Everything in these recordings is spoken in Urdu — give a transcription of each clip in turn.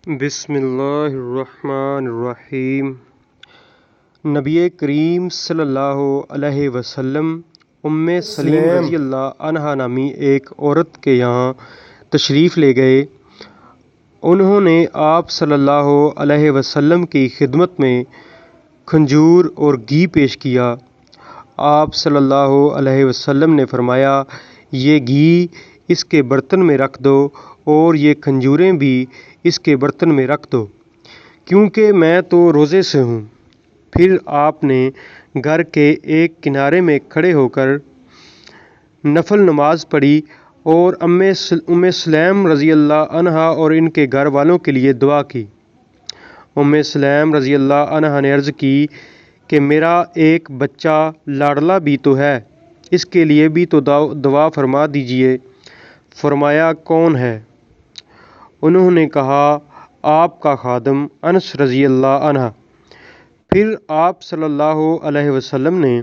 بسم اللہ الرحمن الرحیم۔ نبی کریم صلی اللہ علیہ وسلم سلیم رضی اللہ عنہا نامی ایک عورت کے یہاں تشریف لے گئے۔ انہوں نے آپ صلی اللہ علیہ وسلم کی خدمت میں کھجور اور گھی پیش کیا۔ آپ صلی اللہ علیہ وسلم نے فرمایا، یہ گھی اس کے برتن میں رکھ دو اور یہ کھجوریں بھی اس کے برتن میں رکھ دو، کیونکہ میں تو روزے سے ہوں۔ پھر آپ نے گھر کے ایک کنارے میں کھڑے ہو کر نفل نماز پڑھی اور ام سلیم رضی اللہ عنہا اور ان کے گھر والوں کے لیے دعا کی۔ ام سلیم رضی اللہ عنہا نے عرض کی کہ میرا ایک بچہ لاڈلا بھی تو ہے، اس کے لیے بھی تو دعا فرما دیجیے۔ فرمایا، کون ہے؟ انہوں نے کہا، آپ کا خادم انس رضی اللہ عنہ۔ پھر آپ صلی اللہ علیہ وسلم نے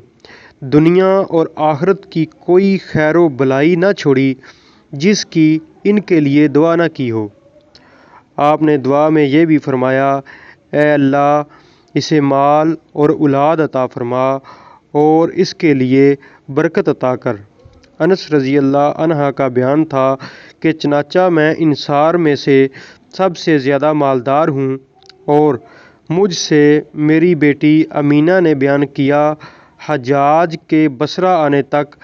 دنیا اور آخرت کی کوئی خیر و بلائی نہ چھوڑی جس کی ان کے لیے دعا نہ کی ہو۔ آپ نے دعا میں یہ بھی فرمایا، اے اللہ، اسے مال اور اولاد عطا فرما اور اس کے لیے برکت عطا کر۔ انس رضی اللہ عنہ کا بیان تھا کہ چنانچہ میں انصار میں سے سب سے زیادہ مالدار ہوں، اور مجھ سے میری بیٹی امینہ نے بیان کیا، حجاج کے بصرہ آنے تک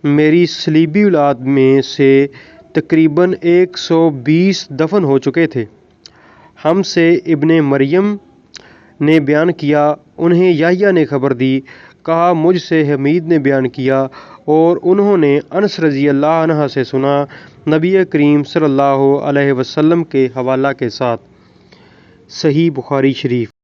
میری صلیبی اولاد میں سے تقریباً 120 دفن ہو چکے تھے۔ ہم سے ابن مریم نے بیان کیا، انہیں یحییٰ نے خبر دی، کہا مجھ سے حمید نے بیان کیا، اور انہوں نے انس رضی اللہ عنہ سے سنا، نبی کریم صلی اللہ علیہ وسلم کے حوالہ کے ساتھ۔ صحیح بخاری شریف۔